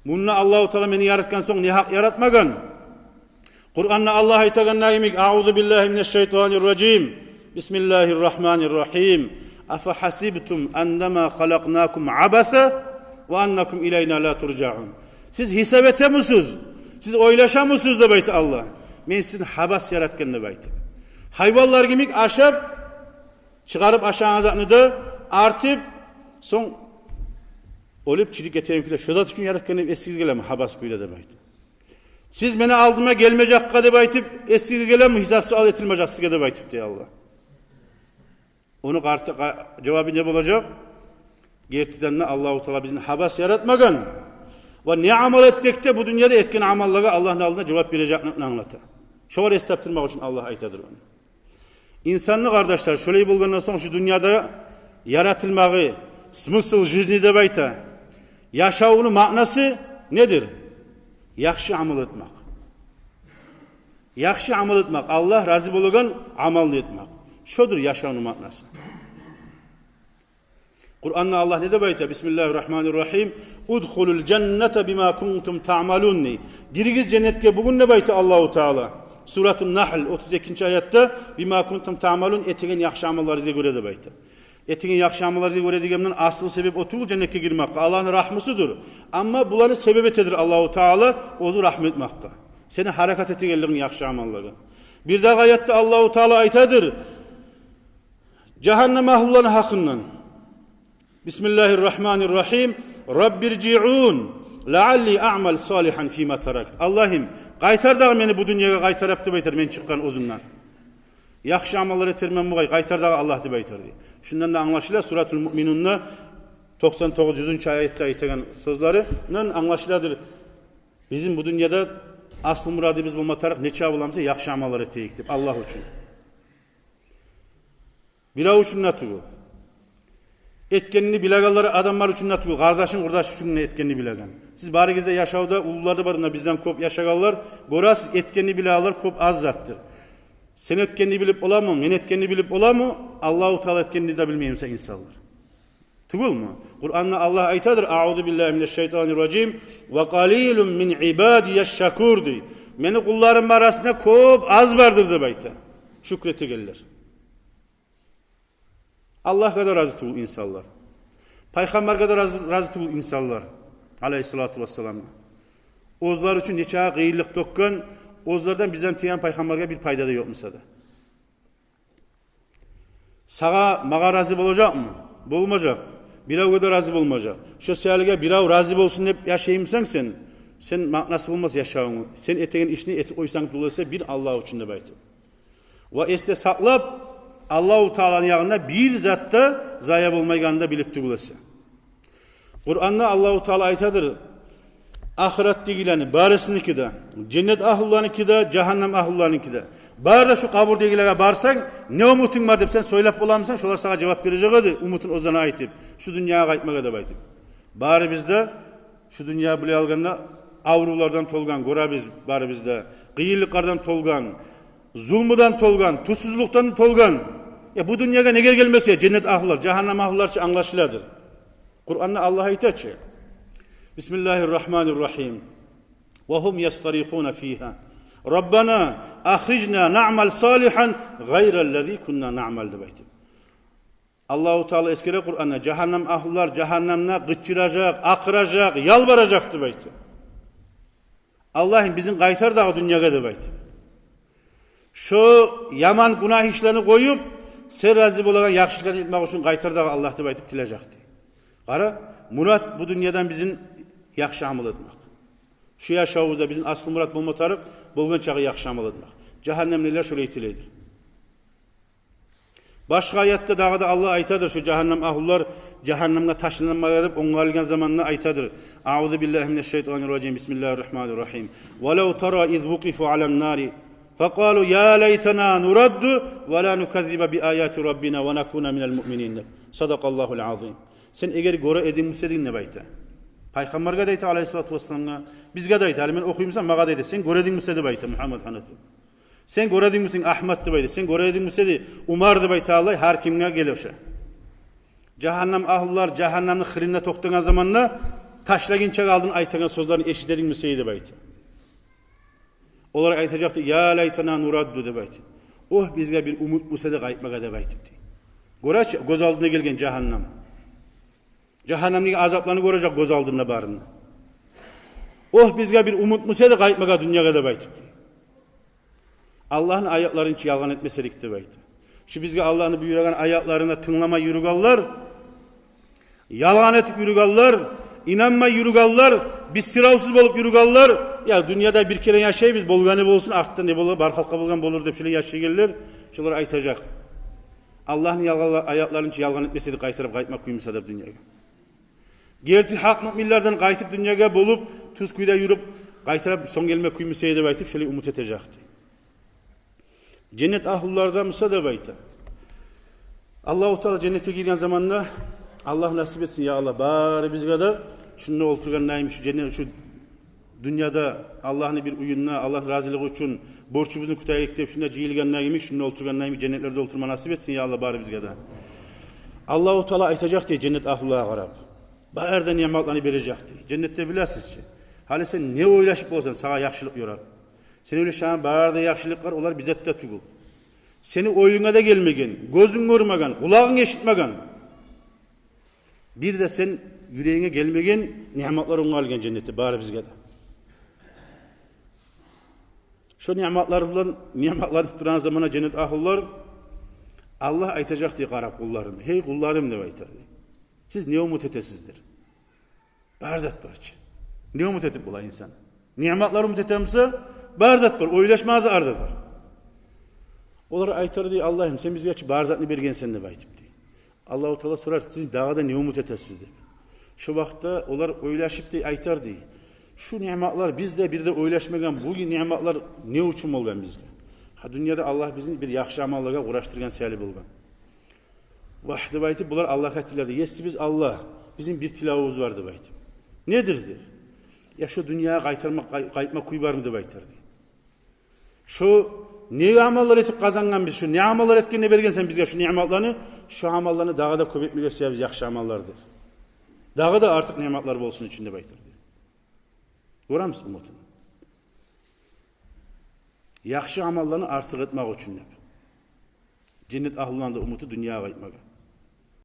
Bununla Allahu Teala beni yaratgan soň ne hak yaratmagan? Kur'an'da Allah aytagan nägimik? Auzu billahi mineşşeytanirracim. Bismillahirrahmanirrahim. Afa hasibtum annama halaqnakum abasa ve annakum ileyna la turcaun. Siz hesap etemisiz? Siz oylaşamısınız da beyti Allah. Men sizin habas yaratgan da beyti. Hayvanlar gimik aşap çıkarıp aşağıda da artıp son olup çilik eteyimkiler şöyle için yaratgan eski gelem habas kuyda da beyti. Siz beni aldıma gelmeyecek kadar baytıp eski gelem hesapsız al etilmeyecek size de baytıp diye Allah. Onun artık cevabı ne olacak? Gerçekten Allah-u Teala bizim habas yaratmagan. Ve ne amal etsek de bu dünyada etkin amallara Allah'ın aldığına cevap vereceklerini anlatır. Şöyle estaptırmak için Allah aytadır onu. İnsanlı kardeşler şöyle bulgandan sonra şu dünyada yaratılmağı, smysl жизни de bayta. Yaşavının manası nedir? Yaxşı amal etmek. Yaxşı amal etmek. Allah razı bolgan amal etmek. Şudur yaşavının manası. Kur'an'da Allah ne de bayta? Bismillahirrahmanirrahim. Udhulul cennete bima kuntum ta'malun. Girigiz cennetke bugün ne bayta Allahu Teala? Suratun Nahl 32. ayette bima kuntum ta'malun etegen yaxşı amallarınıza göre de bayta. Etegen yaxşı amallarınıza göre degemden asıl sebep otul cennetke girmek. Allah'ın rahmısıdır. Ama bulanı sebep etedir Allahu Teala ozu rahmet etmekte. Seni hareket etegenliğin yaxşı amalları. Bir daha ayette Allahu Teala aytadır. Cehennem ahluların hakkından. Bismillahirrahmanirrahim. Rabbirci'un la'alli a'mal salihan fima tarakt. Allah'ım qaytar da beni bu dünyaya qaytarıp da baytar men çıkkan ozundan. Yaxşı amallar etermen bu qaytar da Allah da baytar diye. Şundan da anlaşılar Suratul Müminun'da 99. ayette ayeten sözlerinden anlaşıladır. Bizim bu dünyada asıl muradı biz bulmatarak neçe bulamsa yaxşı amallar eteyik dip Allah için. Bira için natuğu. Etkenini bileganları adamlar için natuğu. Kardeşin kurdaş için etkenini bilegan. Siz barigizde yaşavda ulularda barında bizden kop yaşaganlar. Gorasız etkenini bileganlar kop az zattır. Sen etkenini bilip olamı? Men etkenini bilip olamı? Allahu Teala etkenini de bilmeyimse insanlar. Tugul mu? Kur'an'da Allah aytadır. A'udhu billahi mineşşeytanirracim. Ve qalilun min ibadiyeşşakur diye. Meni kullarım arasında kop az vardır da bayta. Şükreti gelirler. Allah kadar razı bu insanlar. Peygamber kadar razı bu insanlar. Aleyhissalatu vesselam. Ozlar için neçe gıyırlık dokkan, ozlardan bizden tiyan peygamberge bir payda da yokmuş da. Sağa mağa razı olacak mı? Bulmayacak. Birav kadar razı olmayacak. Şu seyalige birav razı olsun hep yaşayımsan sen nasıl olmaz yaşağını. Sen eteğin işini oysan dolayısıyla bir Allah için de baytı. Ve este saklap Allah-u Teala'nın yanında bir zatta zaya olmayanda birlikte bulası. Kur'an'da Allah-u Teala aytadır. Ahiret digileni barısınınki de, cennet ahullarınki de, cehennem ahullarınki de. Bari da şu kabur digilere barsan, ne umutun var deyip sen söylep bulamsan, şolar sana cevap verecek umutun o zaman aytip. Şu dünyaya kaytmaya da baytip. Bari bizde, şu dünya bile alganda, avrulardan tolgan, gora biz, bari bizde, gıyırlıklardan tolgan, zulmudan tolgan, tutsuzluktan tolgan. Ya bu dünyaya ne gelmesi ya cennet ahullar, cehennem ahullar anlaşıladır. Kur'an'da Allah'a itaat. Bismillahirrahmanirrahim. Ve hum yastarihun fiha. Rabbana akhrijna na'mal salihan gayra'llezî kunna na'mal debaytı. Allahu Teala eskere Kur'an'da cehennem ahullar cehennemne gıçıracak, akıracak, yalvaracak debaytı. Allah'ım bizim qaytar da dünyaya debaytı. Şu yaman günah işlerini koyup sen razı bolagan yaxşılarını etmek için qaytar da Allah deb aytıp dileyecekti. Qara, murat bu dünyadan bizim yaxşı amal etmek. Şu yaşavımızda bizim asıl murat bulmatarıp bulgun çağı yaxşı amal etmek. Cehennemliler şöyle itileydir. Başka ayette dağı da Allah aytadır şu cehennem ahullar cehennemde taşınmaya edip onlara gelgen zamanla aytadır. Auzu billahi mineşşeytanirracim. Bismillahirrahmanirrahim. Ve lev tara iz vuqifu alen nari فَقَالُوا يَا لَيْتَنَا نُرَدُّ وَلَا نُكَذِّبَ بِآيَاتِ رَبِّنَا وَنَكُونَ مِنَ الْمُؤْمِنِينَ صَدَقَ اللّٰهُ الْعَظِيمُ. Sen eğer göre edinmişsin ne bayta? Peygamber'e deyte aleyhissalatu vesselam'a, bizge deyte, ben okuyumsan mağa deyte, sen göre edinmişsin de bayta Muhammed Hanefi. Sen göre edinmişsin Ahmet de bayta, sen göre edinmişsin de Umar de bayta Allah her kimine geliyor. Cehennem ahullar cehennemin hırında toktuğun zamanla taşlaginçe kaldın aytagan sözlerini eşitedin mi seydi baytı. Onlar aytacaktı ya laytana nuraddu de baytı. Oh bizge bir umut musede kayıtmaga de baytı. Goraç göz aldığına gelgen cehennem. Cehennemlik azaplarını görecek göz aldığına barında. Oh bizge bir umut musede kayıtmaga dünyaya da baytı. Allah'ın ayaklarını hiç yalan etmeselik de baytı. Şu bizge Allah'ın buyuran ayaklarına tınlama yürügallar, yalan etip yürügallar, inanma yürügallar, biz sıravsız bolup yürügallar. Ya dünyada bir kere yaşay biz bolganı bolsun, aktta ne bolur, barhalka bolgan bolur deyip şöyle yaşayırlar. Şolar aytacak. Allah'ın ayaklarını hiç yalan etmeseydi kaytarıp kaytmak kuyumsa da dünyaya. Gerti hak müminlerden kaytıp dünyaya bolup, tuz kuyuda yürüp, kaytarıp son gelmek kuyumsaydı baytıp şöyle umut edecekti. Cennet ahullarda mısa da bayta. Allah-u Teala cennete girgen zamanla Allah nasip etsin ya Allah bari biz kadar şunu oturgan neymiş şu cennet şu dünyada Allah'ın bir uyununa Allah razılığı için borçumuzun kutaya ekleyip şuna cihilgen neymiş şunu oturgan neymiş cennetlerde oturma nasip etsin ya Allah bari biz kadar. Allah-u Teala aytacak diye cennet ahullara karab. Bari de nimetlerini verecek diye. Cennette bilirsiniz ki. Hali sen ne oylaşıp olsan sana yakşılık yorar. Sen öyle şahan bağırda yakşılıklar olar bizette tugul. Seni oyuna da gelmegen, gözün görmegen, kulağın eşitmegen. Bir de sen yüreğine gelmegen nimetler onu algen cennette bari bizge de. Şu nimetler duran zamana cennet ahullar Allah aytacak diye karab kullarını. Hey kullarım ne aytar diye. Siz ne umut etesizdir? Barzat barçı. Ne umut etip bula insan? Nimetler umut etemse barzat var, oylaşmazı ardı var. Onlar aytar diye Allah'ım sen bizge açı barzatını bergen sen ne baytip diye. Allah-u Teala sorar siz dağda ne umut etesiniz diye. Şu vakta onlar oylaşıp diye aytar diye. Şu nimetler bizde bir de oylaşmagan bu nimetler ne uçum olgan bizge. Ha dünyada Allah bizim bir yaxşı amallarga uğraştırgan seli bulgan. Vahdi baytip bunlar Allah katillerdi. Yesi biz Allah. Bizim bir tilavuz vardı baytip. Nedir diye. Ya şu dünyaya kayıtmak kuy var mı diye aytar diye. Şu ne amallar etip kazangan biz şu ne amallar etkenine bergen sen bizge şu nimetlerini şu amallarını dağa da köp etmeye biz yaxşı amallardır. Dağa da artık nimetler bolsun içinde baytar diye. Görür müsün umutunu? Yaxşı amallarını artık etmek için. Cennet ahullarında umutu dünyaya kayıtmak.